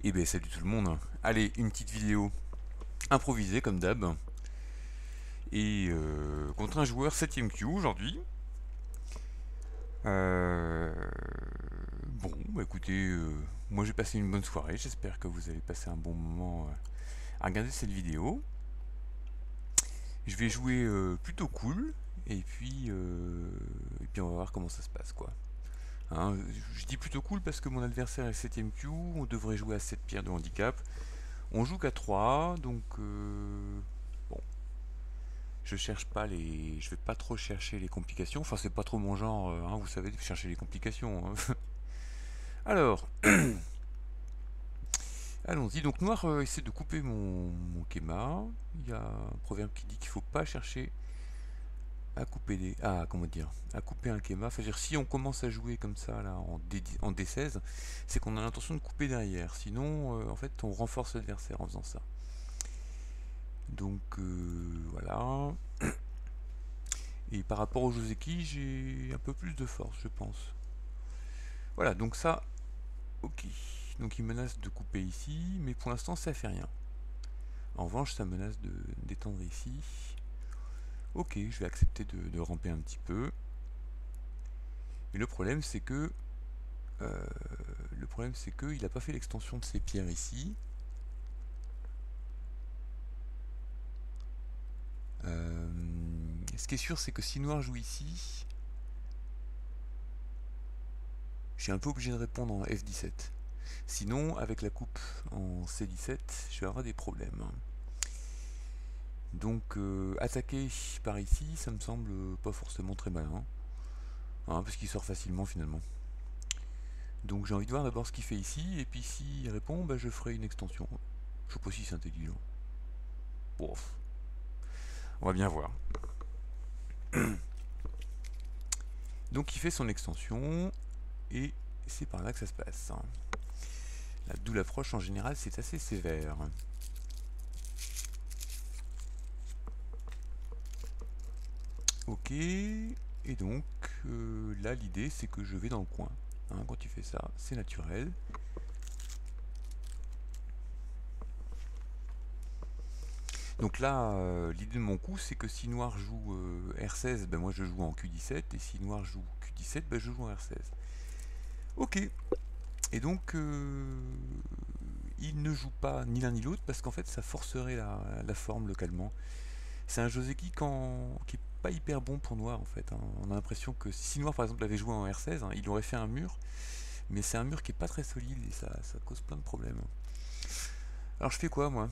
Et ben salut tout le monde. Allez, une petite vidéo improvisée comme d'hab. Et contre un joueur 7ème Q aujourd'hui. Euh, bon, bah écoutez, moi j'ai passé une bonne soirée. J'espère que vous avez passé un bon moment à regarder cette vidéo. Je vais jouer plutôt cool. Et puis on va voir comment ça se passe quoi. Hein, je dis plutôt cool parce que mon adversaire est 7ème Q. On devrait jouer à 7 pierres de handicap. On joue qu'à 3, donc bon, je cherche pas les, je vais pas trop chercher les complications. Enfin, c'est pas trop mon genre, hein, vous savez, de chercher les complications. Hein. Alors, allons-y. Donc Noir essaie de couper mon Kema. Il y a un proverbe qui dit qu'il faut pas chercher à couper des, comment dire, à couper un Kema. Enfin, dire, si on commence à jouer comme ça là en D16, c'est qu'on a l'intention de couper derrière. Sinon, en fait, on renforce l'adversaire en faisant ça. Donc voilà. Et par rapport au Joseki, j'ai un peu plus de force, je pense. Voilà, donc ça, ok. Donc il menace de couper ici, mais pour l'instant ça fait rien. En revanche, ça menace d'étendre ici. Ok, je vais accepter de ramper un petit peu. Et le problème c'est que il n'a pas fait l'extension de ses pierres ici. Ce qui est sûr, c'est que si Noir joue ici, je suis un peu obligé de répondre en F17. Sinon, avec la coupe en C17, je vais avoir des problèmes. Donc, attaquer par ici, ça me semble pas forcément très malin. Hein, parce qu'il sort facilement finalement. Donc j'ai envie de voir d'abord ce qu'il fait ici, et puis s'il répond, bah, je ferai une extension. Je sais pas si c'est intelligent. Bon, on va bien voir. Donc il fait son extension, et c'est par là que ça se passe. D'où l'approche en général, c'est assez sévère. Ok, et donc là l'idée c'est que je vais dans le coin. Hein, quand tu fais ça, c'est naturel. Donc là, l'idée de mon coup, c'est que si Noir joue R16, ben moi je joue en Q17, et si Noir joue Q17, ben je joue en R16. Ok, et donc il ne joue pas ni l'un ni l'autre, parce qu'en fait ça forcerait la forme localement. C'est un Joseki qui est pas hyper bon pour Noir en fait. Hein. On a l'impression que si Noir par exemple avait joué en R16, hein, il aurait fait un mur, mais c'est un mur qui est pas très solide, et ça cause plein de problèmes. Alors je fais quoi moi?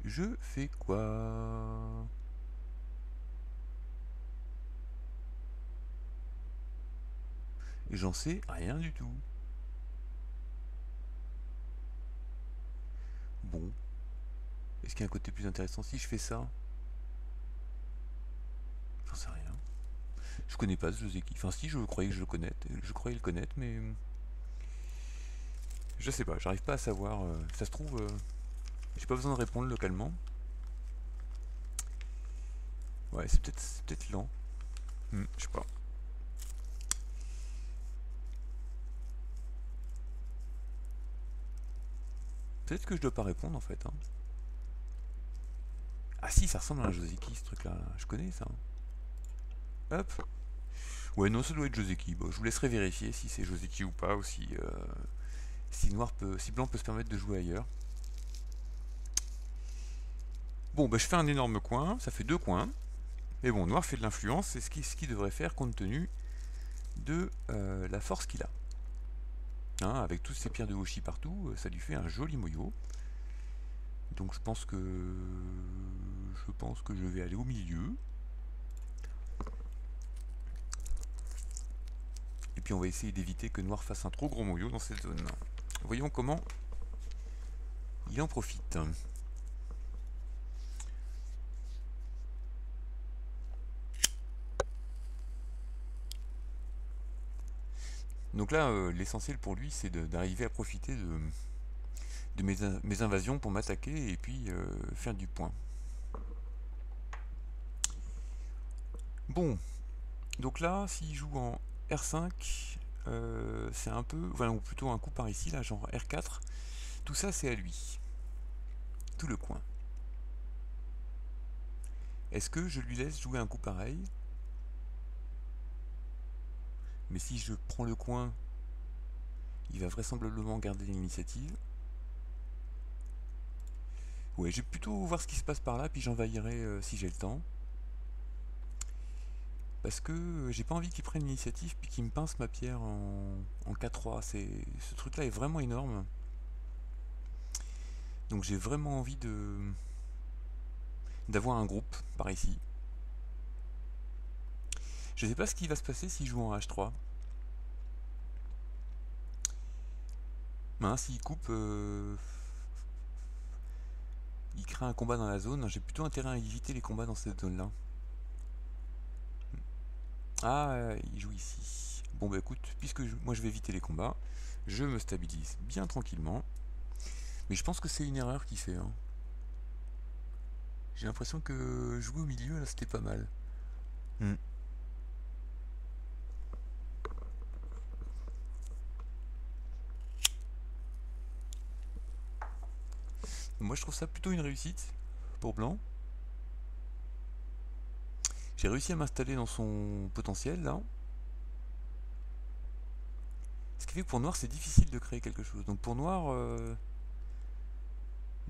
Je fais quoi? J'en sais rien du tout. Bon, est-ce qu'il y a un côté plus intéressant si je fais ça? J'en sais rien. Je connais pas ce Joseki. Enfin si, je croyais que je croyais le connaître, mais je sais pas, j'arrive pas à savoir. Ça se trouve, j'ai pas besoin de répondre localement. Ouais, c'est peut-être lent. Je sais pas. Peut-être que je dois pas répondre en fait. Hein. Ah si, ça ressemble à un Joseki ce truc-là. Je connais ça. Hop. Ouais, non, ça doit être Joseki. Bon, je vous laisserai vérifier si c'est Joseki ou pas, ou si Blanc peut se permettre de jouer ailleurs. Bon, bah je fais un énorme coin, ça fait 2 coins. Mais bon, Noir fait de l'influence, c'est ce qu'il devrait faire compte tenu de la force qu'il a. Hein, avec toutes ces pierres de Hoshi partout, ça lui fait un joli moyo. Donc je pense que je vais aller au milieu. Et puis on va essayer d'éviter que Noir fasse un trop gros moyo dans cette zone. Voyons comment il en profite. Donc là, l'essentiel pour lui, c'est d'arriver à profiter de mes invasions pour m'attaquer et puis faire du point. Bon, donc là, s'il joue en R5, c'est un peu, voilà, ou plutôt un coup par ici, là, genre R4. Tout ça, c'est à lui. Tout le coin. Est-ce que je lui laisse jouer un coup pareil? Mais si je prends le coin, il va vraisemblablement garder l'initiative. Ouais, je vais plutôt voir ce qui se passe par là, puis j'envahirai si j'ai le temps. Parce que j'ai pas envie qu'il prenne l'initiative, puis qu'il me pince ma pierre en K3. Ce truc-là est vraiment énorme. Donc j'ai vraiment envie d'avoir un groupe par ici. Je sais pas ce qui va se passer s'il joue en H3. Ben, s'il coupe, il crée un combat dans la zone. J'ai plutôt intérêt à éviter les combats dans cette zone-là. Ah, il joue ici. Bon bah écoute, puisque moi je vais éviter les combats, je me stabilise bien tranquillement. Mais je pense que c'est une erreur qu'il fait. Hein. J'ai l'impression que jouer au milieu, là, c'était pas mal. Moi je trouve ça plutôt une réussite pour blanc. J'ai réussi à m'installer dans son potentiel là. Ce qui fait que pour noir c'est difficile de créer quelque chose. Donc pour noir,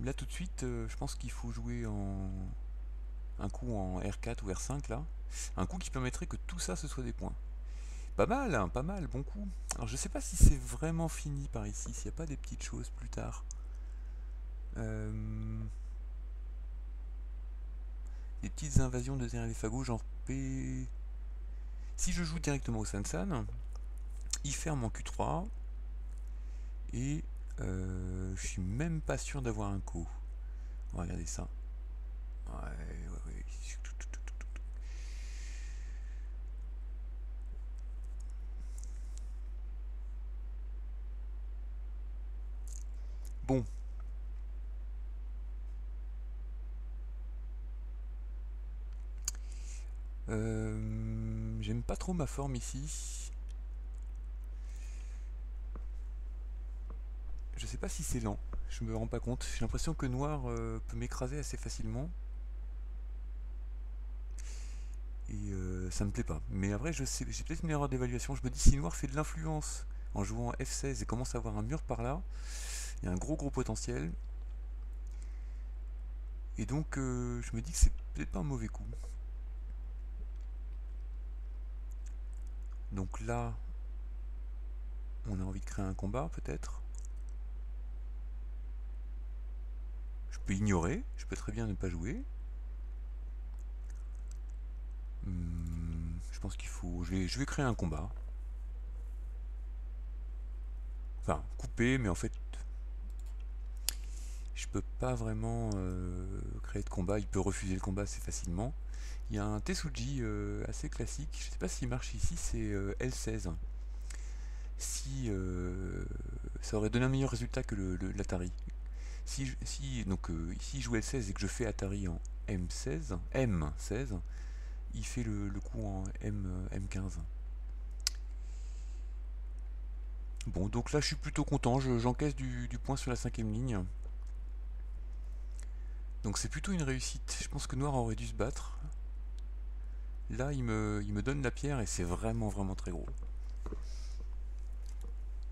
là tout de suite, je pense qu'il faut jouer un coup en R4 ou R5 là. Un coup qui permettrait que tout ça ce soit des points. Pas mal, hein, pas mal, bon coup. Alors je sais pas si c'est vraiment fini par ici, s'il n'y a pas des petites choses plus tard. Des petites invasions de terrain des fagots, genre P. Si je joue directement au Sansan, il ferme en Q3 et je suis même pas sûr d'avoir un coup. On va regarder ça. Ouais. Bon. J'aime pas trop ma forme ici. Je sais pas si c'est lent, je me rends pas compte. J'ai l'impression que noir peut m'écraser assez facilement. Et ça me plaît pas. Mais après, je sais, j'ai peut-être une erreur d'évaluation. Je me dis si noir fait de l'influence en jouant F16 et commence à avoir un mur par là, il y a un gros potentiel. Et donc je me dis que c'est peut-être pas un mauvais coup. Donc là, on a envie de créer un combat peut-être. Je peux ignorer, je peux très bien ne pas jouer. Je pense qu'il faut... Je vais créer un combat. Enfin, couper, mais en fait... Je peux pas vraiment créer de combat. Il peut refuser le combat assez facilement. Il y a un Tetsuji assez classique. Je sais pas s'il marche ici, c'est L16. Si ça aurait donné un meilleur résultat que l'Atari. Donc ici je joue L16 et que je fais Atari en M16, il fait le coup en M15. Bon, donc là je suis plutôt content, j'encaisse du point sur la 5ème ligne. Donc c'est plutôt une réussite. Je pense que noir aurait dû se battre. Là il me donne la pierre et c'est vraiment très gros.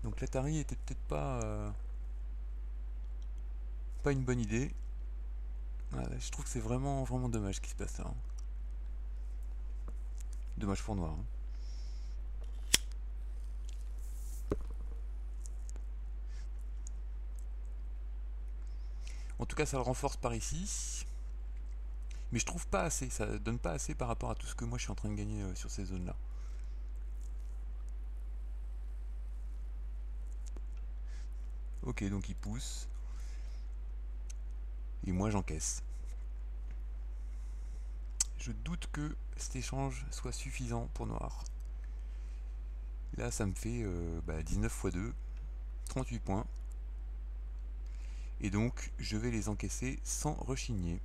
Donc l'Atari était peut-être pas une bonne idée. Voilà, je trouve que c'est vraiment dommage ce qui se passe là. Dommage pour noir. Hein. En tout cas, ça le renforce par ici. Mais je trouve pas assez, ça donne pas assez par rapport à tout ce que moi je suis en train de gagner sur ces zones-là. Ok, donc il pousse. Et moi j'encaisse. Je doute que cet échange soit suffisant pour noir. Là, ça me fait 19 x 2, 38 points. Et donc, je vais les encaisser sans rechigner.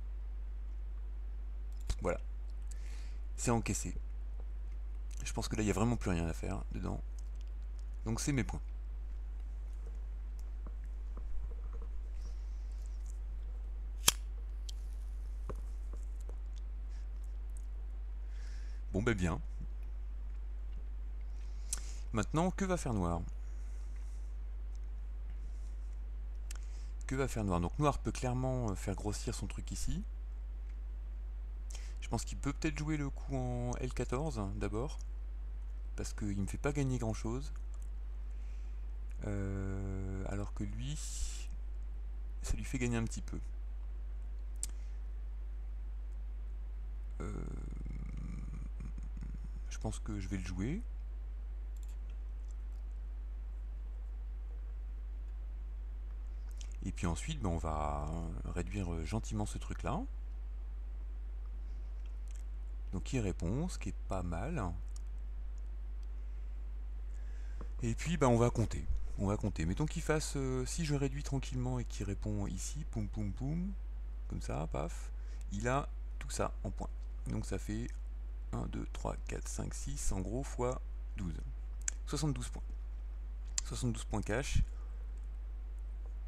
Voilà. C'est encaissé. Je pense que là, il n'y a vraiment plus rien à faire dedans. Donc c'est mes points. Bon ben bien. Maintenant, que va faire Noir? Que va faire Noir? Donc Noir peut clairement faire grossir son truc ici. Je pense qu'il peut peut-être jouer le coup en L14 d'abord, parce qu'il ne me fait pas gagner grand chose. Alors que lui, ça lui fait gagner un petit peu. Je pense que je vais le jouer. Et puis ensuite, ben, on va réduire gentiment ce truc-là. Donc il répond, ce qui est pas mal. Et puis ben, on va compter. On va compter. Mettons qu'il fasse, si je réduis tranquillement et qu'il répond ici, poum poum poum, comme ça, paf, il a tout ça en points. Donc ça fait 1, 2, 3, 4, 5, 6, en gros, fois 12. 72 points. 72 points cash.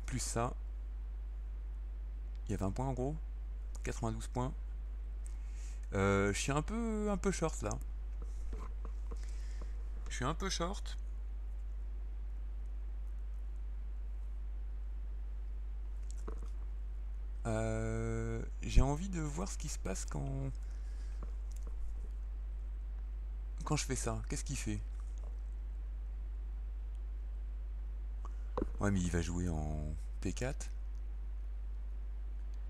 Plus ça. Il y a 20 points en gros. 92 points. Je suis un peu short là. Je suis un peu short. J'ai envie de voir ce qui se passe quand je fais ça. Qu'est-ce qu'il fait? Ouais, mais il va jouer en P4.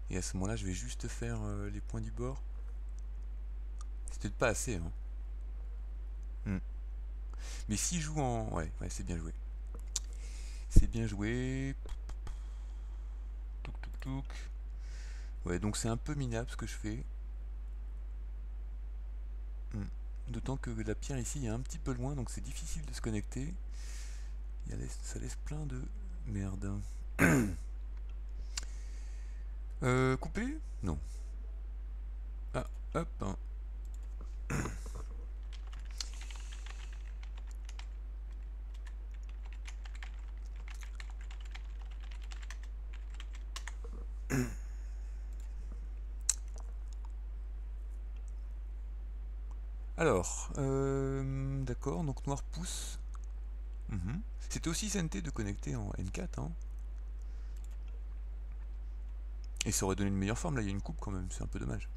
Et à ce moment-là, je vais juste faire les points du bord. C'est peut-être pas assez. Hein. Mais s'il joue en... Ouais, c'est bien joué. C'est bien joué. Touk touk touk. Ouais, donc c'est un peu minable ce que je fais. D'autant que la pierre ici est un petit peu loin, donc c'est difficile de se connecter. Ça laisse plein de merde. Couper? Non. Ah, hop. Hein. Alors, d'accord, donc Noir pousse. C'était aussi SNT de connecter en N4. Hein. Et ça aurait donné une meilleure forme, là il y a une coupe quand même, c'est un peu dommage.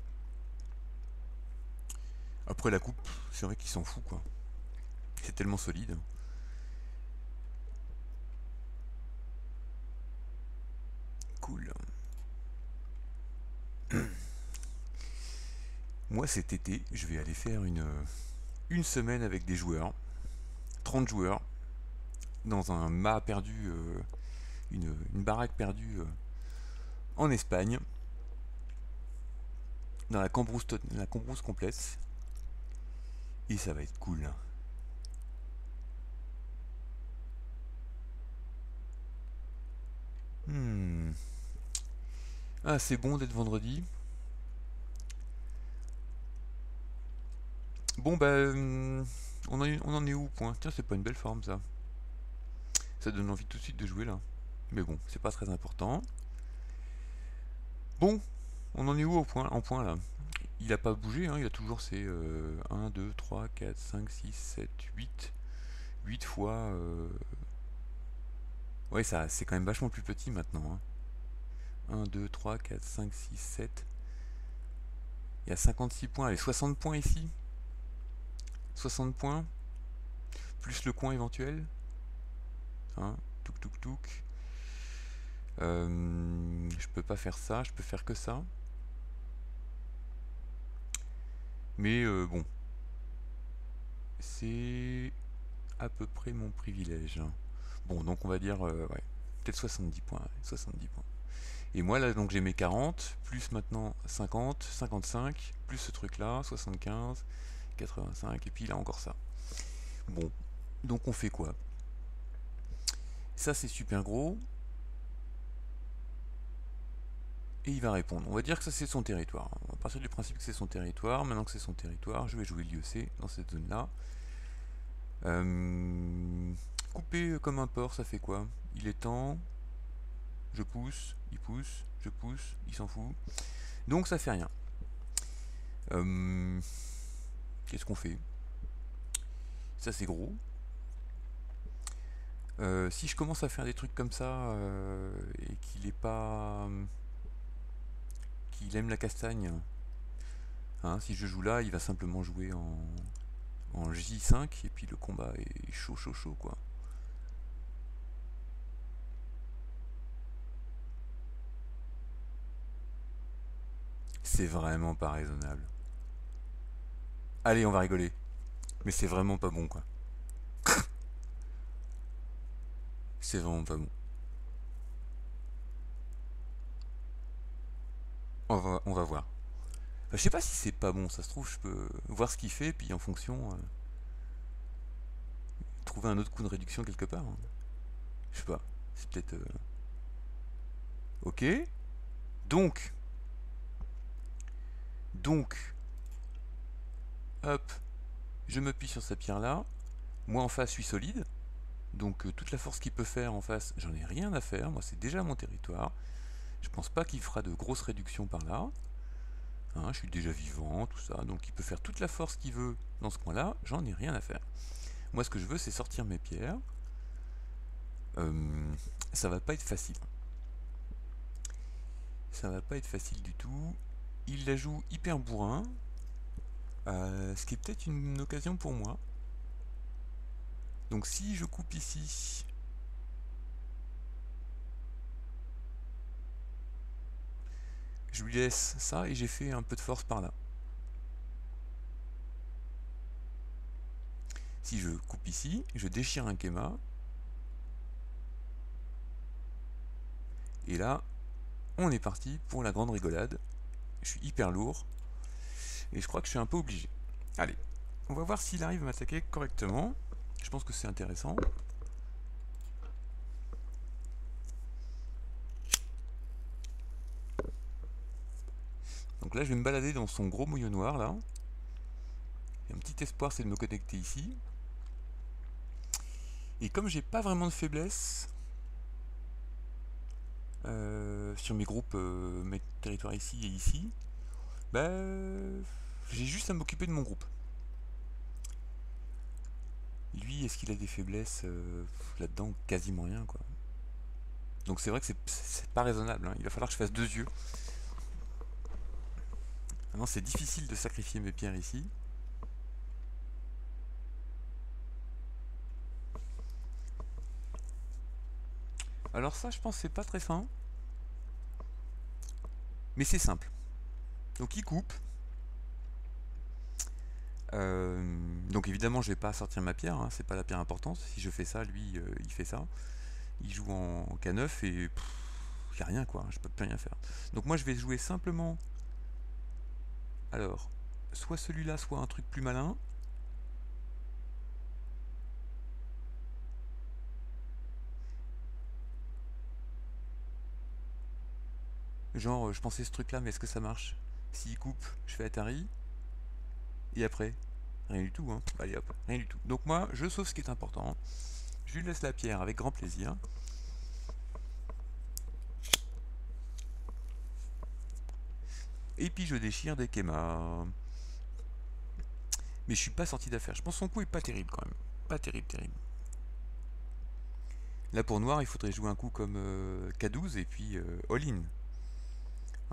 Après la coupe, c'est vrai qu'il s'en fout quoi. C'est tellement solide. Cool. Moi cet été, je vais aller faire une semaine avec des joueurs. 30 joueurs. Dans un mât perdu, une baraque perdue en Espagne. Dans la Cambrousse complète. Et ça va être cool. Ah, c'est bon d'être vendredi. Bon, bah, on en est où au point? Tiens, c'est pas une belle forme ça. Ça donne envie tout de suite de jouer là. Mais bon, c'est pas très important. Bon, on en est où en point là? Il a pas bougé, hein, il a toujours ses 1, 2, 3, 4, 5, 6, 7, 8. 8 fois... Ouais, ça, c'est quand même vachement plus petit maintenant. Hein. 1, 2, 3, 4, 5, 6, 7. Il y a 56 points. Allez, 60 points ici. 60 points. Plus le coin éventuel. Hein, touk touk touk. Je peux pas faire ça, je peux faire que ça. Mais bon. C'est à peu près mon privilège. Bon, donc on va dire, ouais, peut-être 70 points. 70 points. Et moi là, donc j'ai mes 40, plus maintenant 50, 55, plus ce truc là, 75, 85, et puis là encore ça. Bon, donc on fait quoi? Ça c'est super gros. Et il va répondre. On va dire que ça c'est son territoire. On va partir du principe que c'est son territoire. Maintenant que c'est son territoire, je vais jouer l'IEC dans cette zone là. Coupe. couper comme un porc, ça fait quoi? Il est temps, je pousse, il pousse, je pousse, il s'en fout. Donc ça fait rien. Qu'est-ce qu'on fait? Ça c'est gros. Si je commence à faire des trucs comme ça et qu'il est pas... qu'il aime la castagne, hein, si je joue là, il va simplement jouer en J5 et puis le combat est chaud chaud chaud quoi. C'est vraiment pas raisonnable. Allez, on va rigoler. Mais c'est vraiment pas bon quoi. C'est vraiment pas bon. On va voir. Enfin, je sais pas si c'est pas bon, ça se trouve, je peux voir ce qu'il fait, puis en fonction, trouver un autre coup de réduction quelque part. Hein. Je sais pas. C'est peut-être... Ok. Donc, hop, je me plie sur sa pierre là. Moi en face, je suis solide. Donc toute la force qu'il peut faire en face, j'en ai rien à faire. Moi, c'est déjà mon territoire. Je pense pas qu'il fera de grosses réductions par là. Hein, je suis déjà vivant, tout ça. Donc il peut faire toute la force qu'il veut dans ce coin-là. J'en ai rien à faire. Moi, ce que je veux, c'est sortir mes pierres. Ça va pas être facile. Ça va pas être facile du tout. Il la joue hyper bourrin. Ce qui est peut-être une occasion pour moi. Donc si je coupe ici, je lui laisse ça et j'ai fait un peu de force par là. Si je coupe ici, je déchire un Kema. Et là, on est parti pour la grande rigolade. Je suis hyper lourd. Et je crois que je suis un peu obligé. Allez, on va voir s'il arrive à m'attaquer correctement. Je pense que c'est intéressant. Donc là, je vais me balader dans son gros mouillon noir, là. Et un petit espoir, c'est de me connecter ici. Et comme j'ai pas vraiment de faiblesse sur mes groupes, mes territoires ici et ici, bah, j'ai juste à m'occuper de mon groupe. Lui, est-ce qu'il a des faiblesses là-dedans? Quasiment rien, quoi. Donc c'est vrai que c'est pas raisonnable, hein. Il va falloir que je fasse 2 yeux. Maintenant, c'est difficile de sacrifier mes pierres ici. Alors ça, je pense que c'est pas très fin. Mais c'est simple. Donc il coupe. Donc évidemment, je vais pas sortir ma pierre, hein, c'est pas la pierre importante. Si je fais ça, lui, il fait ça. Il joue en K9 et il n'y a rien quoi, je peux plus rien faire. Donc moi je vais jouer simplement, alors, soit celui-là, soit un truc plus malin. Genre, je pensais ce truc là, mais est-ce que ça marche? S'il coupe, je fais Atari. Et après, rien du tout, hein. Allez hop, rien du tout. Donc moi, je sauve ce qui est important. Je lui laisse la pierre avec grand plaisir. Et puis je déchire des Kema. Mais je suis pas sorti d'affaire. Je pense que son coup est pas terrible quand même. Pas terrible, terrible. Là pour noir, il faudrait jouer un coup comme K12 et puis all-in.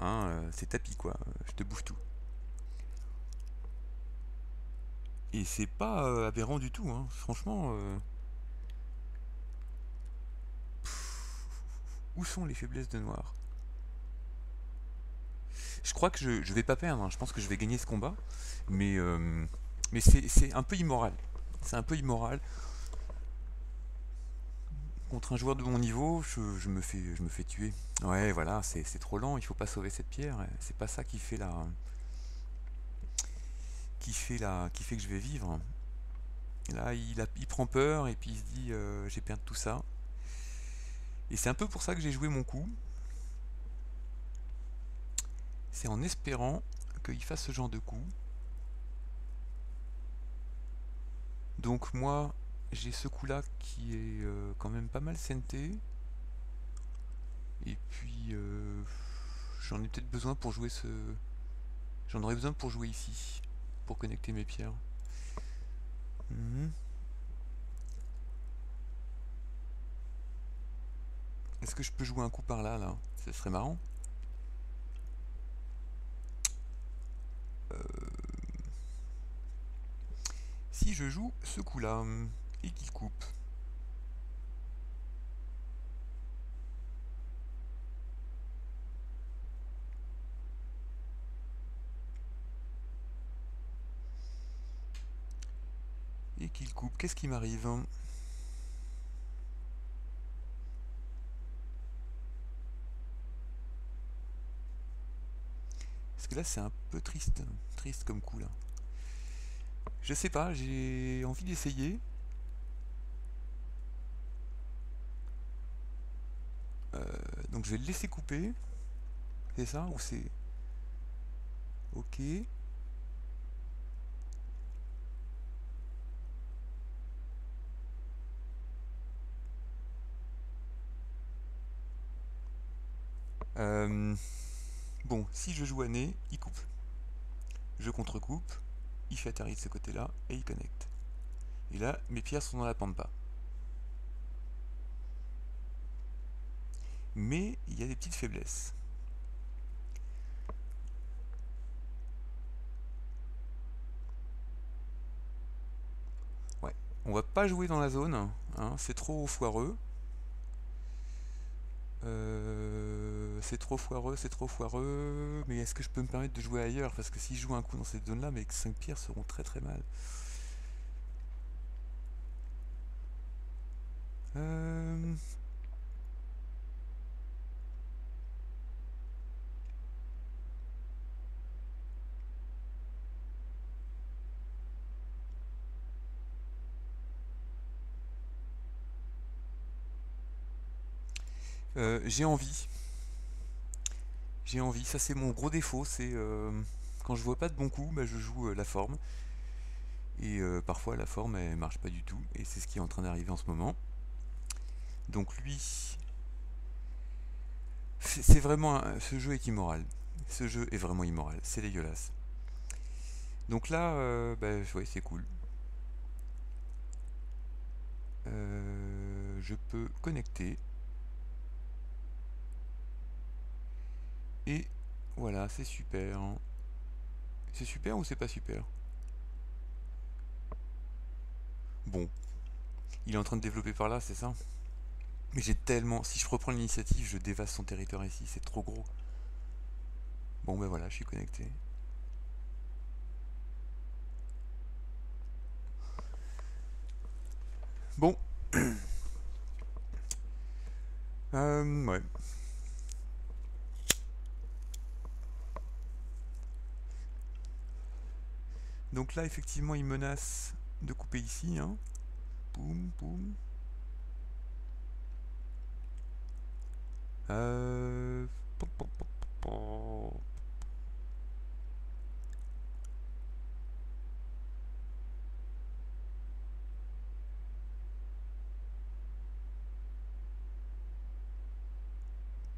Hein, c'est tapis quoi, je te bouffe tout. Et c'est pas aberrant du tout, hein. Franchement. Où sont les faiblesses de noir? Je crois que je vais pas perdre, hein. Je pense que je vais gagner ce combat. Mais c'est un peu immoral. C'est un peu immoral. Contre un joueur de mon niveau, je me fais tuer. Ouais, voilà, c'est trop lent, il faut pas sauver cette pierre. C'est pas ça qui fait qui fait que je vais vivre. Là, il prend peur et puis il se dit j'ai perdu tout ça. Et c'est un peu pour ça que j'ai joué mon coup. C'est en espérant qu'il fasse ce genre de coup. Donc moi, j'ai ce coup-là qui est quand même pas mal scenté. Et puis j'en ai peut-être besoin pour jouer ce... J'en aurais besoin pour jouer ici, pour connecter mes pierres. Est-ce que je peux jouer un coup par là, là? Ce serait marrant. Si je joue ce coup-là, et qu'il coupe. Et qu'il coupe, qu'est-ce qui m'arrive? Parce que là c'est un peu triste, triste comme coup là. Je sais pas, j'ai envie d'essayer. Donc je vais le laisser couper. C'est ça ou c'est... Ok. Bon, si je joue à nez, il coupe. Je contre-coupe, il fait atterrir de ce côté-là et il connecte. Et là, mes pierres sont dans la pampa. Mais il y a des petites faiblesses. Ouais, on va pas jouer dans la zone, hein, c'est trop foireux. C'est trop foireux, c'est trop foireux. Mais est-ce que je peux me permettre de jouer ailleurs? Parce que si je joue un coup dans cette zone-là, mes 5 pierres seront très très mal. Euh... j'ai envie. J'ai envie. Ça c'est mon gros défaut. C'est quand je vois pas de bon coup, bah, je joue la forme. Et parfois la forme elle marche pas du tout. Et c'est ce qui est en train d'arriver en ce moment. Donc lui, c'est vraiment ce jeu est immoral. Ce jeu est vraiment immoral. C'est dégueulasse. Donc là, bah, ouais, c'est cool. Je peux connecter. Et voilà, c'est super. C'est super ou c'est pas super? Bon, il est en train de développer par là, c'est ça? Mais j'ai tellement... Si je reprends l'initiative, je dévaste son territoire ici, c'est trop gros. Bon ben voilà, je suis connecté. Bon. Ouais. Donc là, effectivement, il menace de couper ici, hein. Boum, boum. Euh...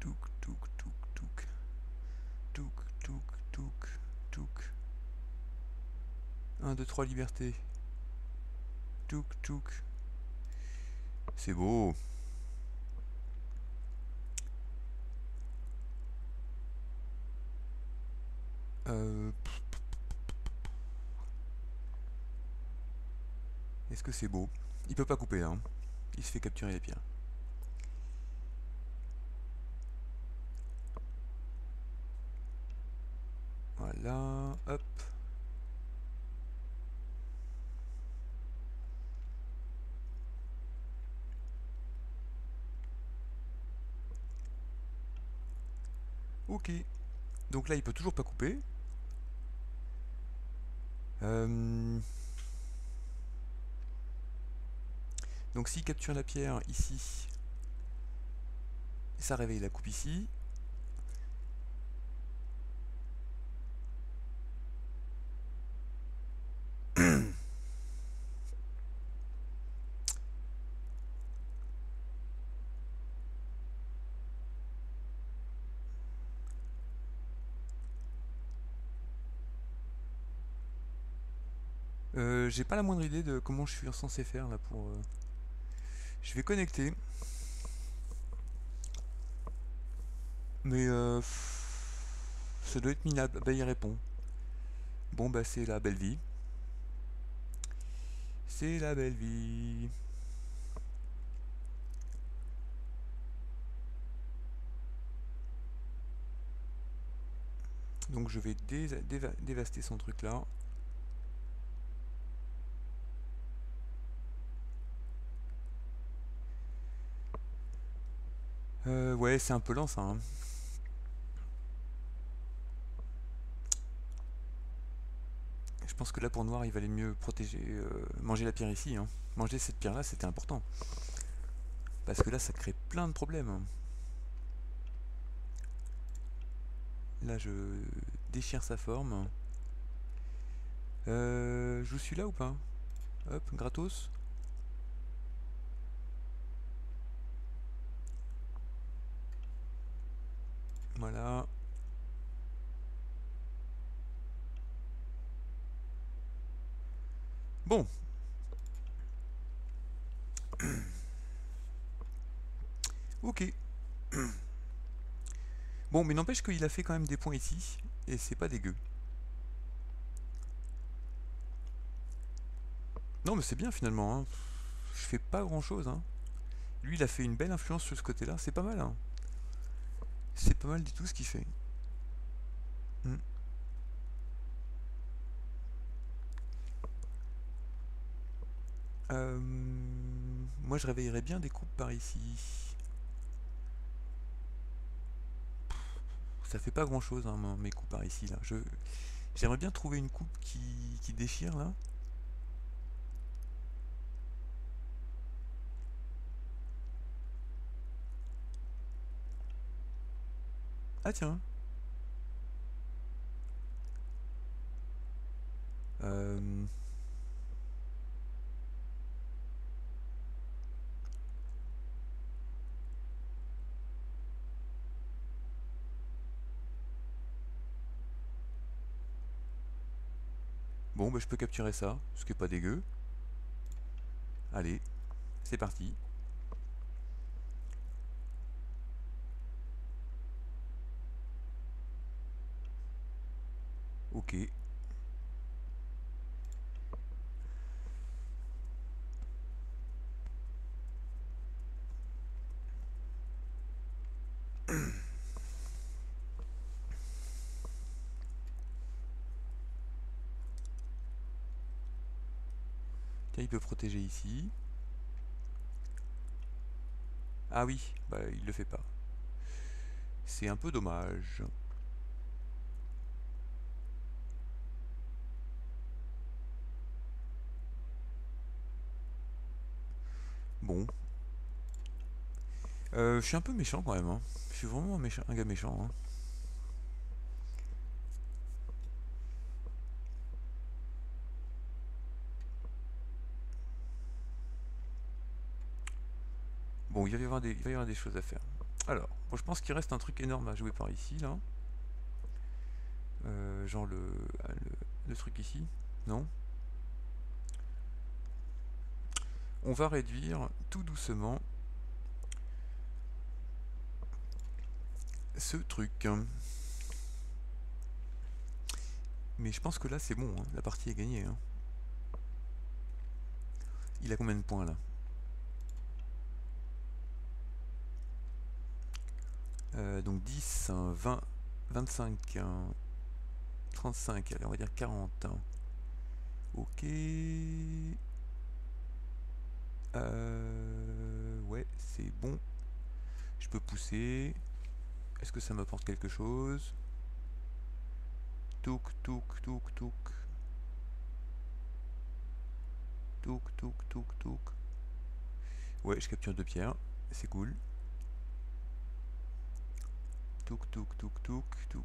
Touk, touk, touk, touk. Touk, touk, touk, touk. 1, 2, 3, liberté. Touk, touk. C'est beau. Est-ce que c'est beau? Il peut pas couper là, hein. Il se fait capturer les pierres. Voilà, hop. Ok. Donc là, il peut toujours pas couper. Donc s'il capture la pierre ici, ça réveille la coupe ici. J'ai pas la moindre idée de comment je suis censé faire là pour... Je vais connecter. Mais ça doit être minable. Bah il répond. Bon bah c'est la belle vie. C'est la belle vie. Donc je vais dévaster son truc là. Ouais, c'est un peu lent ça, hein. Je pense que là pour noir il valait mieux protéger, manger la pierre ici, hein. Manger cette pierre là c'était important. Parce que là ça crée plein de problèmes, hein. Là je déchire sa forme. Je suis là ou pas? Hop, gratos. Voilà. Bon. Ok. Bon, mais n'empêche qu'il a fait quand même des points ici, et c'est pas dégueu. Non, mais c'est bien finalement, hein. Je fais pas grand chose, hein. Lui, il a fait une belle influence sur ce côté-là, c'est pas mal, hein. C'est pas mal du tout ce qu'il fait. Hmm. Moi, je réveillerais bien des coupes par ici. Ça fait pas grand-chose, hein, mes coupes par ici, là. J'aimerais bien trouver une coupe qui déchire, là. Ah tiens. Euh, Bon, bah, je peux capturer ça, ce qui est pas dégueu. Allez, c'est parti. Ok. Tiens, il peut protéger ici. Ah oui, bah il le fait pas. C'est un peu dommage. Bon. Je suis un peu méchant quand même, hein. Je suis vraiment un gars méchant, hein. Bon, il va y avoir des choses à faire. Alors, bon, je pense qu'il reste un truc énorme à jouer par ici, là. Genre le truc ici. Non? On va réduire tout doucement ce truc. Mais je pense que là c'est bon, hein. La partie est gagnée, hein. Il a combien de points là? Donc 10, 20, 25, 35, allez on va dire 40. Ok. Ouais, c'est bon. Je peux pousser. Est-ce que ça m'apporte quelque chose? Touk, touk, touk, touk. Touk, touk, touk, touk. Ouais, je capture 2 pierres. C'est cool. Touk, touk, touk, touk, touk.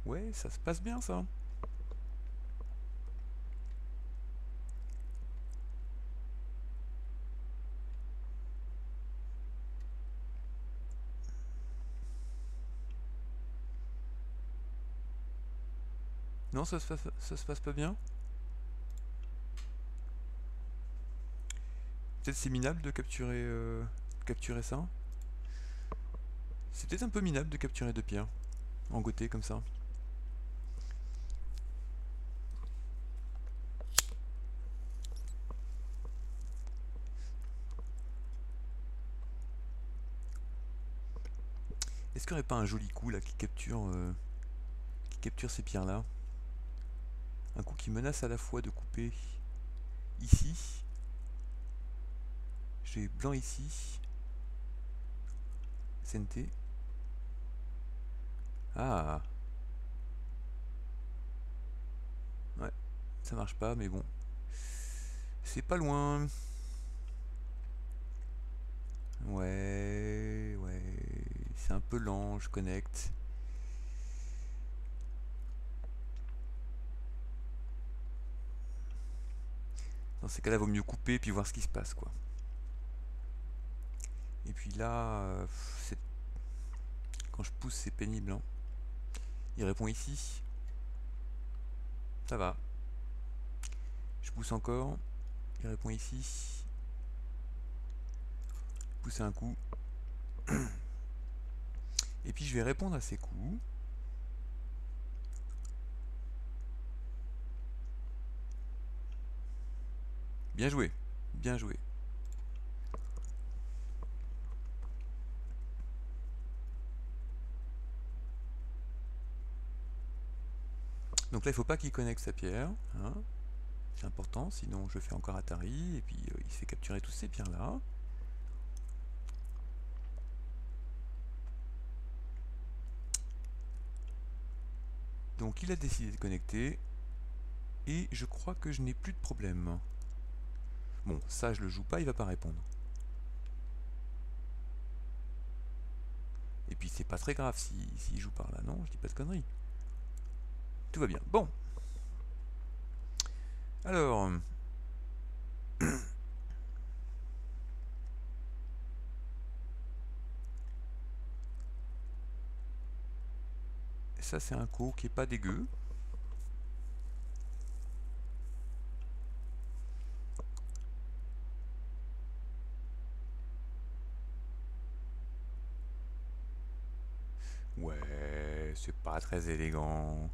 Ouais, ça se passe bien ça. Non, ça se passe pas bien. Peut-être c'est minable de capturer ça. C'est peut-être un peu minable de capturer 2 pierres en gothé comme ça. Est-ce qu'il n'y aurait pas un joli coup là qui capture ces pierres là? Un coup qui menace à la fois de couper ici. J'ai blanc ici. SNT. Ah. Ouais, ça marche pas, mais bon. C'est pas loin. Ouais, ouais. C'est un peu lent, je connecte. Dans ces cas-là, vaut mieux couper et puis voir ce qui se passe, quoi. Et puis là, quand je pousse, c'est pénible. Hein. Il répond ici. Ça va. Je pousse encore. Il répond ici. Pousser un coup. Et puis je vais répondre à ces coups. Bien joué. Bien joué. Donc là, il ne faut pas qu'il connecte sa pierre. Hein. C'est important, sinon je fais encore Atari. Et puis il se fait capturer toutes ces pierres-là. Donc il a décidé de connecter. Et je crois que je n'ai plus de problème. Bon, ça je le joue pas, il va pas répondre. Et puis c'est pas très grave s'il joue par là, non? Je dis pas de conneries. Tout va bien. Bon. Alors... ça c'est un coup qui est pas dégueu. Ouais, c'est pas très élégant.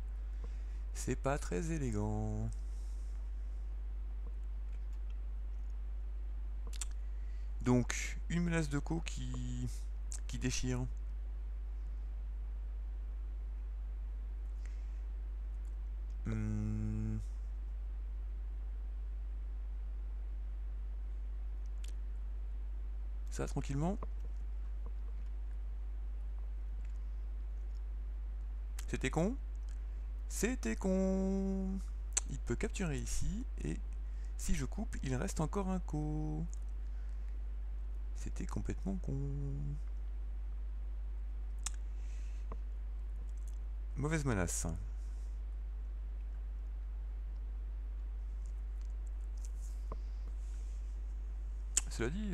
C'est pas très élégant. Donc, une menace de co qui déchire. Ça, tranquillement. C'était con. C'était con. Il peut capturer ici, et si je coupe, il reste encore un co. C'était complètement con. Mauvaise menace. Cela dit,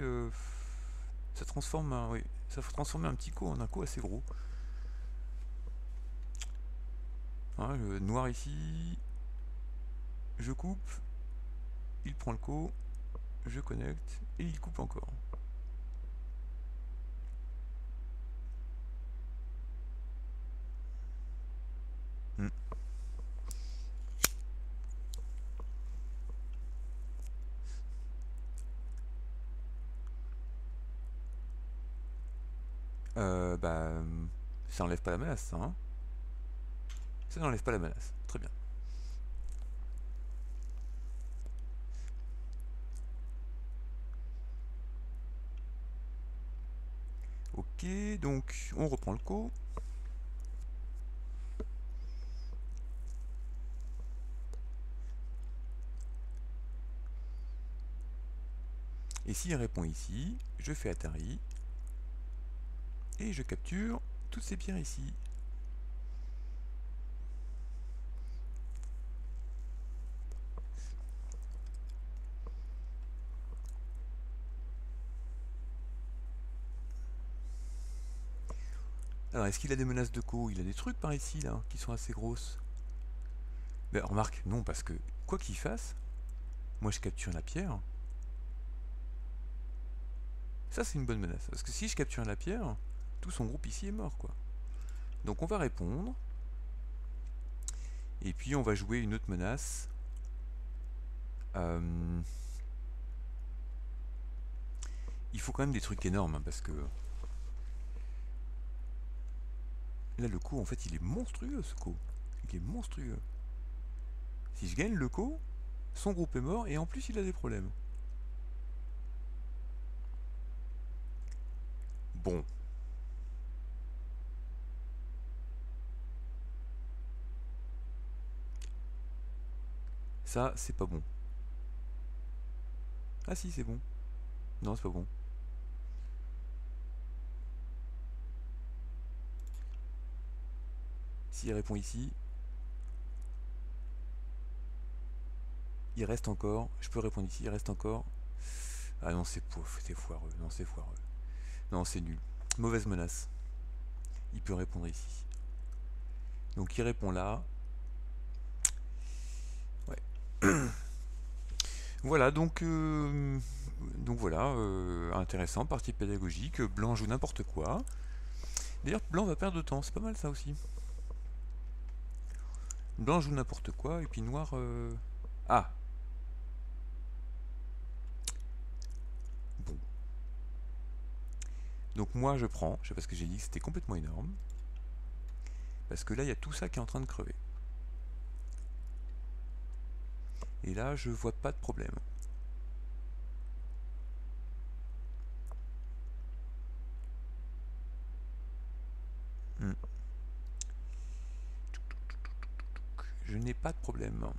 ça transforme oui, ça faut transformer un petit co en un co assez gros. Hein, le noir ici, je coupe, il prend le co, je connecte, et il coupe encore. Bah, ça enlève pas la menace, ça, hein. Ça n'enlève pas la menace. Très bien. Ok, donc on reprend le co. Et s'il répond ici, je fais Atari. Et je capture toutes ces pierres ici. Alors, est-ce qu'il a des menaces de co? Il a des trucs par ici, là, qui sont assez grosses. Mais remarque, non, parce que quoi qu'il fasse, moi je capture la pierre. Ça c'est une bonne menace. Parce que si je capture la pierre, tout son groupe ici est mort, quoi. Donc on va répondre. Et puis on va jouer une autre menace. Il faut quand même des trucs énormes, hein, parce que... Là le coup, en fait, il est monstrueux, ce coup. Il est monstrueux. Si je gagne le coup, son groupe est mort, et en plus il a des problèmes. Bon. Ça, c'est pas bon. Ah si, c'est bon. Non, c'est pas bon. S'il répond ici, il reste encore. Je peux répondre ici, il reste encore. Ah non, c'est foireux. Non, c'est foireux. Non, c'est nul. Mauvaise menace. Il peut répondre ici. Donc il répond là. Ouais. Voilà, donc voilà, intéressant, partie pédagogique. Blanc joue n'importe quoi. D'ailleurs, blanc va perdre de temps, c'est pas mal ça aussi. Blanc joue n'importe quoi, et puis noir... Ah. Bon. Donc moi je prends, je sais pas ce que j'ai dit, c'était complètement énorme. Parce que là, il y a tout ça qui est en train de crever. Et là, je vois pas de problème. Je n'ai pas de problème.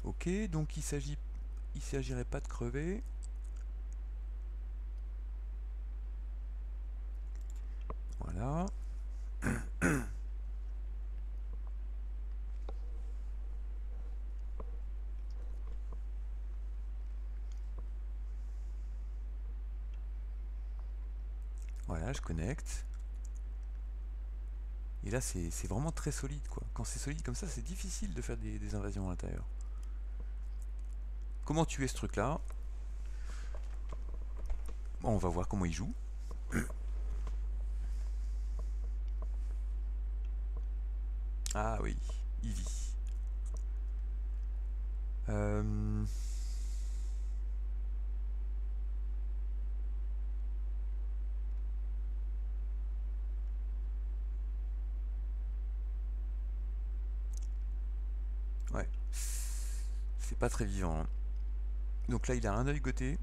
Ok, donc il s'agirait pas de crever. Voilà. Voilà, je connecte. Et là, c'est vraiment très solide, quoi. Quand c'est solide comme ça, c'est difficile de faire des invasions à l'intérieur. Comment tuer ce truc-là? Bon, on va voir comment il joue. Ah oui, il vit. Ouais. C'est pas très vivant, hein. Donc là, il a un œil goté.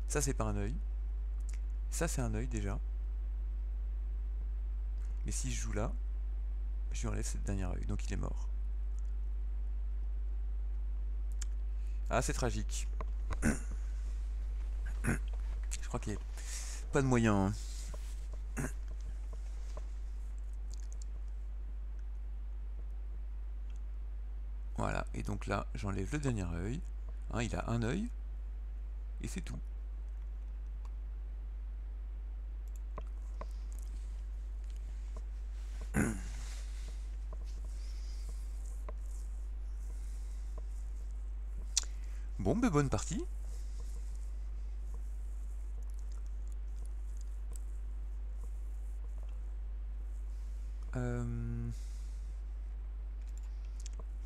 Ça, c'est pas un œil. Ça, c'est un œil déjà. Mais si je joue là, je lui enlève cette dernière œil. Donc il est mort. Ah, c'est tragique. Je crois qu'il n'y a pas de moyen, hein. Voilà, et donc là, j'enlève le dernier œil. Hein, il a un œil. Et c'est tout. Bon, ben bonne partie.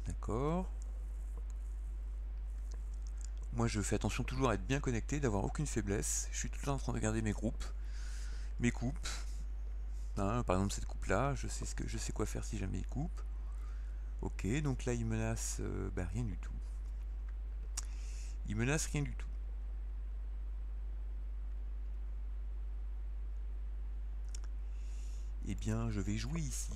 D'accord. Moi, je fais attention toujours à être bien connecté, d'avoir aucune faiblesse. Je suis tout le temps en train de regarder mes groupes, mes coupes. Hein, par exemple, cette coupe-là, je sais quoi faire si jamais il coupe. Ok, donc là, il menace rien du tout. Il menace rien du tout. Eh bien, je vais jouer ici.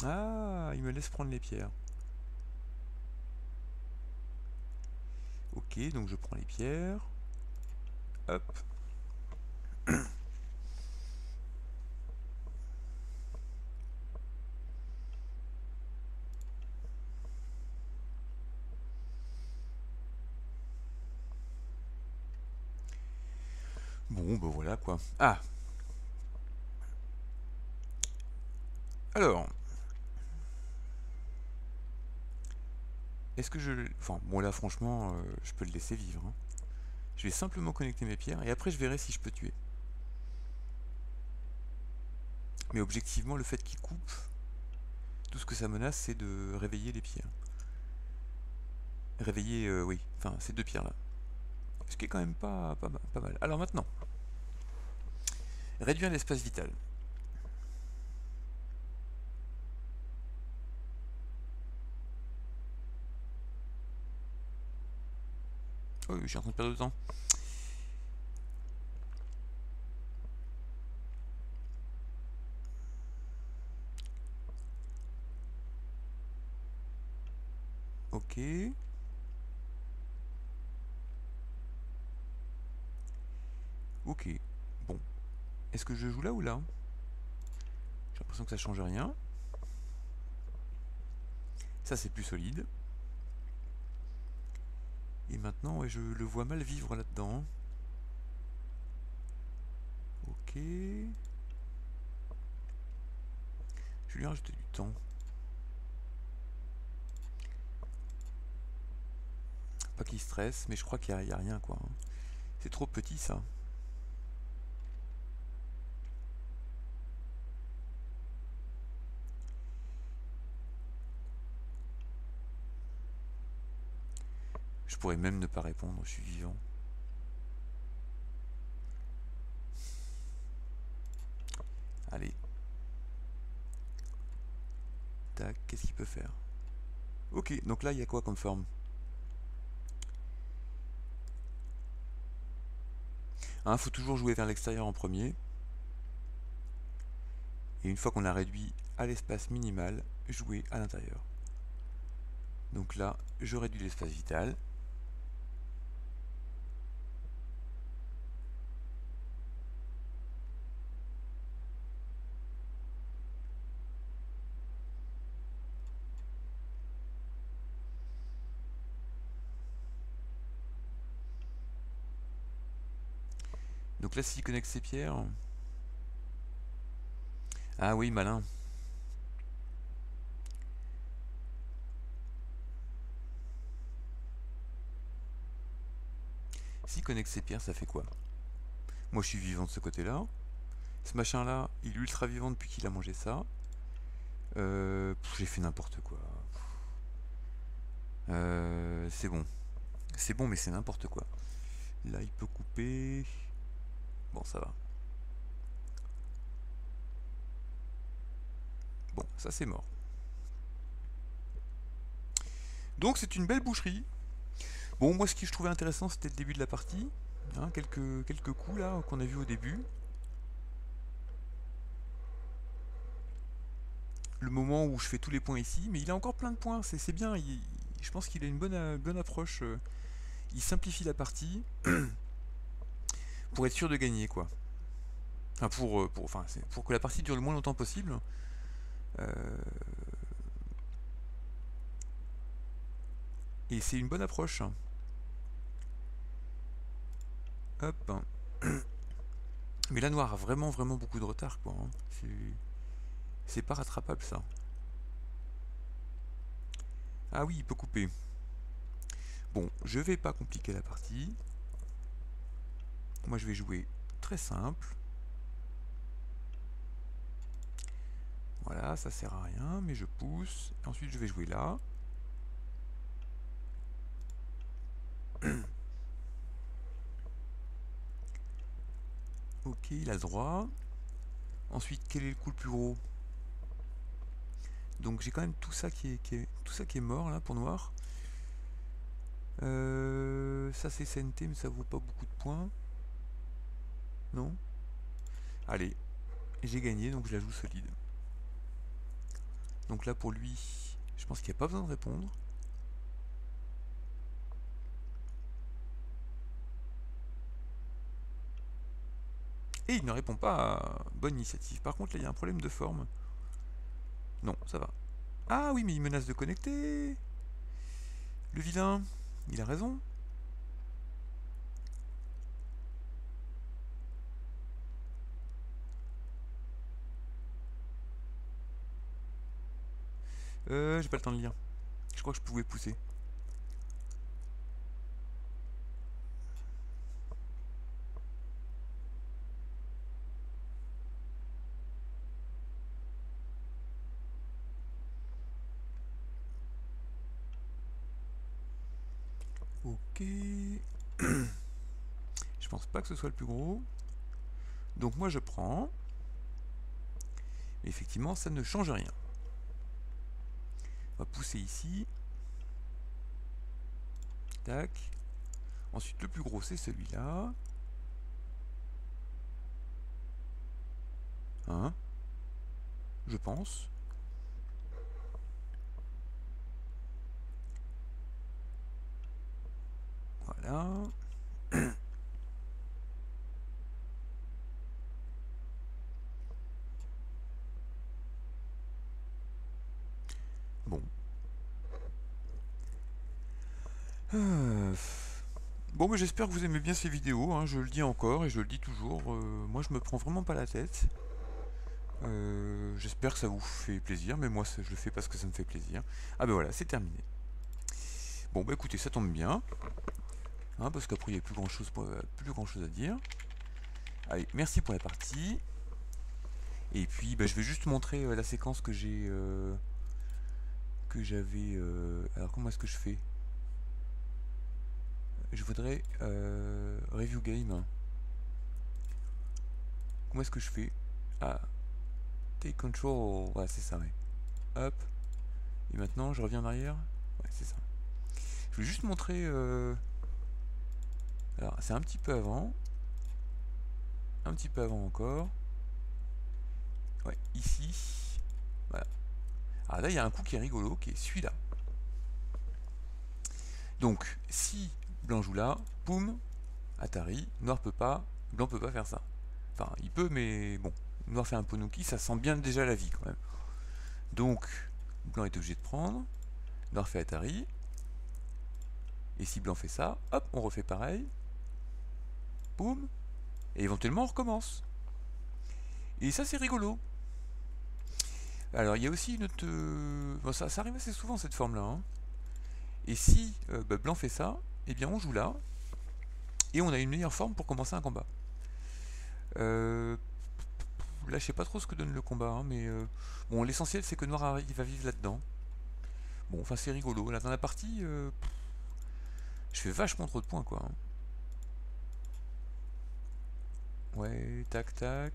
Ah, il me laisse prendre les pierres. Ok, donc je prends les pierres. Hop. Bon, ben voilà quoi. Ah. Alors. Est-ce que je... Enfin, bon là franchement, je peux le laisser vivre. Hein. Je vais simplement connecter mes pierres et après je verrai si je peux tuer. Mais objectivement, le fait qu'il coupe, tout ce que ça menace, c'est de réveiller les pierres. Réveiller, oui, enfin ces deux pierres là. Ce qui est quand même pas mal. Alors maintenant, réduire l'espace vital. Oh, je suis en train de perdre de temps. Ok. Ok. Bon. Est-ce que je joue là ou là? J'ai l'impression que ça change rien. Ça c'est plus solide. Et maintenant, ouais, je le vois mal vivre là-dedans. Ok. Je vais lui rajouter du temps. Pas qu'il stresse, mais je crois qu'il n'y a rien quoi. C'est trop petit ça. Je pourrais même ne pas répondre, je suis vivant. Allez. Tac, qu'est-ce qu'il peut faire? Ok, donc là il y a quoi comme forme? Hein, faut toujours jouer vers l'extérieur en premier. Et une fois qu'on a réduit à l'espace minimal, jouer à l'intérieur. Donc là, je réduis l'espace vital. Donc là, s'il connecte ses pierres... Ah oui, malin. S'il connecte ses pierres, ça fait quoi? Moi, je suis vivant de ce côté-là. Ce machin-là, il est ultra vivant depuis qu'il a mangé ça. J'ai fait n'importe quoi. C'est bon. C'est bon, mais c'est n'importe quoi. Là, il peut couper. Bon, ça va. Bon, ça c'est mort. Donc c'est une belle boucherie. Bon, moi ce que je trouvais intéressant, c'était le début de la partie. Hein, quelques coups là qu'on a vu au début. Le moment où je fais tous les points ici, mais il a encore plein de points, c'est bien. Je pense qu'il a une bonne approche. Il simplifie la partie pour être sûr de gagner quoi. Enfin, pour que la partie dure le moins longtemps possible. Euh, et c'est une bonne approche. Hop. Mais la noire a vraiment beaucoup de retard quoi. Hein. C'est pas rattrapable ça. Ah oui, il peut couper. Bon, je vais pas compliquer la partie. Moi je vais jouer très simple. Voilà, ça sert à rien, mais je pousse. Ensuite je vais jouer là. Ok, il a le droit. Ensuite, quel est le coup le plus gros? Donc j'ai quand même tout ça qui est mort là pour noir. Ça c'est CNT mais ça vaut pas beaucoup de points. Non? Allez, j'ai gagné donc je la joue solide. Donc là pour lui, je pense qu'il n'y a pas besoin de répondre. Et il ne répond pas à bonne initiative. Par contre, là, il y a un problème de forme. Non, ça va. Ah oui, mais il menace de connecter. Le vilain, il a raison. J'ai pas le temps de lire. Je crois que je pouvais pousser. Ok. Je pense pas que ce soit le plus gros. Donc moi je prends. Effectivement, ça ne change rien. On va pousser ici. Tac. Ensuite, le plus gros, c'est celui-là. Hein? Je pense. Voilà. Bon. Bon, mais j'espère que vous aimez bien ces vidéos, hein, je le dis encore et je le dis toujours, moi je me prends vraiment pas la tête. J'espère que ça vous fait plaisir, mais moi je le fais parce que ça me fait plaisir. Ah ben voilà, c'est terminé. Bon bah écoutez, ça tombe bien, hein, parce qu'après il n'y a plus grand chose à dire. Allez, merci pour la partie. Et puis bah, je vais juste montrer la séquence que j'avais. Alors comment est-ce que je fais? Je voudrais review game. Comment est-ce que je fais? Ah, take control. Ouais, c'est ça, ouais. Hop. Et maintenant, je reviens en arrière. Ouais, c'est ça. Je vais juste montrer. Alors, c'est un petit peu avant. Un petit peu avant encore. Ouais, ici. Voilà. Alors là, il y a un coup qui est rigolo, qui est celui-là. Donc, si blanc joue là, boum, Atari, noir peut pas, blanc peut pas faire ça. Enfin, il peut, mais bon, noir fait un Ponouki, ça sent bien déjà la vie quand même. Donc, blanc est obligé de prendre, noir fait Atari, et si blanc fait ça, hop, on refait pareil, boum, et éventuellement on recommence. Et ça c'est rigolo. Alors il y a aussi une autre... Bon, ça arrive assez souvent cette forme-là. Hein. Et si bah, blanc fait ça, eh bien on joue là, et on a une meilleure forme pour commencer un combat. Là je sais pas trop ce que donne le combat, hein, mais bon l'essentiel c'est que noir il va vivre là-dedans. Bon enfin c'est rigolo. Là dans la partie, je fais vachement trop de points quoi. Hein. Ouais, tac tac.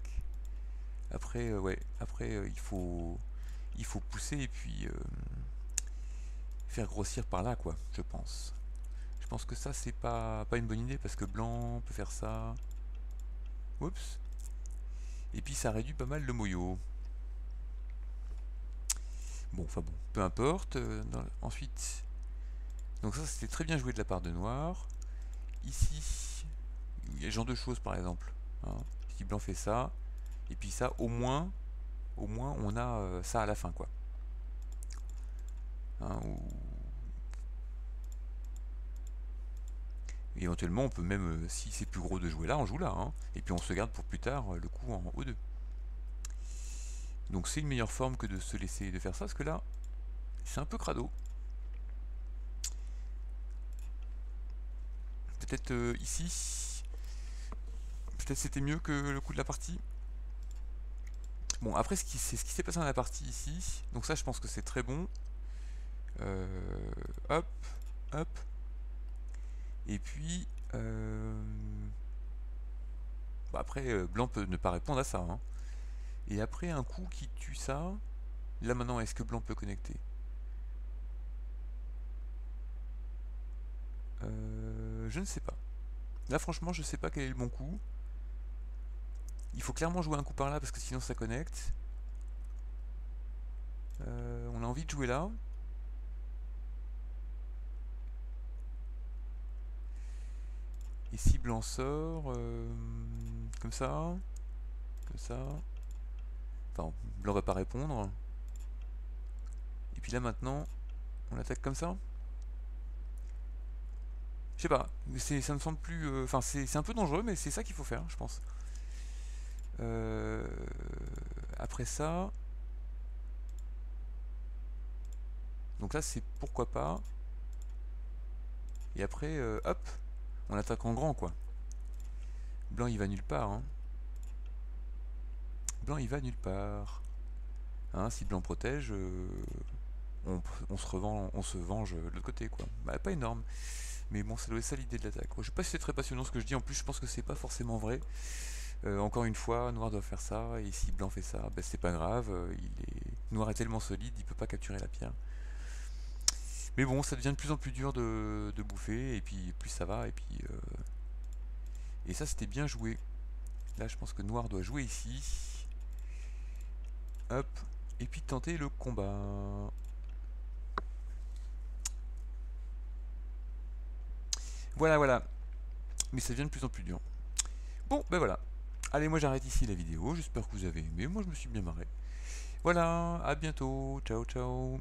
Après, ouais, après il faut pousser et puis faire grossir par là, quoi, je pense. Je pense que ça, c'est pas une bonne idée parce que blanc peut faire ça. Oups. Et puis ça réduit pas mal le moyo. Bon, enfin bon, peu importe. Ensuite, donc ça, c'était très bien joué de la part de noir. Ici, il y a ce genre de choses, par exemple. Hein. Si blanc fait ça, et puis ça, au moins, on a ça à la fin, quoi. Hein, et éventuellement, on peut même, si c'est plus gros de jouer là, on joue là. Hein. Et puis on se garde pour plus tard le coup en O2. Donc c'est une meilleure forme que de se laisser de faire ça, parce que là, c'est un peu crado. Peut-être ici, peut-être c'était mieux que le coup de la partie. Bon, après, c'est ce qui s'est passé dans la partie ici. Donc ça, je pense que c'est très bon. Hop, hop. Et puis, bah après, blanc peut ne pas répondre à ça. Hein. Et après, un coup qui tue ça. Là maintenant, est-ce que blanc peut connecter? Je ne sais pas. Là, franchement, je ne sais pas quel est le bon coup. Il faut clairement jouer un coup par là parce que sinon ça connecte. On a envie de jouer là. Et si blanc sort, comme ça. ça. Enfin, blanc va pas répondre. Et puis là maintenant, on attaque comme ça. Je sais pas, ça me semble plus... Enfin, c'est un peu dangereux, mais c'est ça qu'il faut faire, je pense. Après ça... Donc là, c'est pourquoi pas. Et après, hop, on attaque en grand, quoi. Blanc, il va nulle part. Hein. Blanc, il va nulle part. Hein, si blanc protège, on se venge de l'autre côté, quoi. Bah, pas énorme. Mais bon, ça doit être ça l'idée de l'attaque. Je sais pas si c'est très passionnant ce que je dis. En plus, je pense que c'est pas forcément vrai. Encore une fois, noir doit faire ça. Et si blanc fait ça, bah, c'est pas grave. Noir est tellement solide, il peut pas capturer la pierre. Mais bon, ça devient de plus en plus dur de bouffer. Et puis, plus ça va. Et ça, c'était bien joué. Là, je pense que noir doit jouer ici. Hop. Et puis tenter le combat. Voilà, voilà. Mais ça devient de plus en plus dur. Bon, ben voilà. Allez, moi j'arrête ici la vidéo. J'espère que vous avez aimé. Moi, je me suis bien marré. Voilà, à bientôt. Ciao, ciao.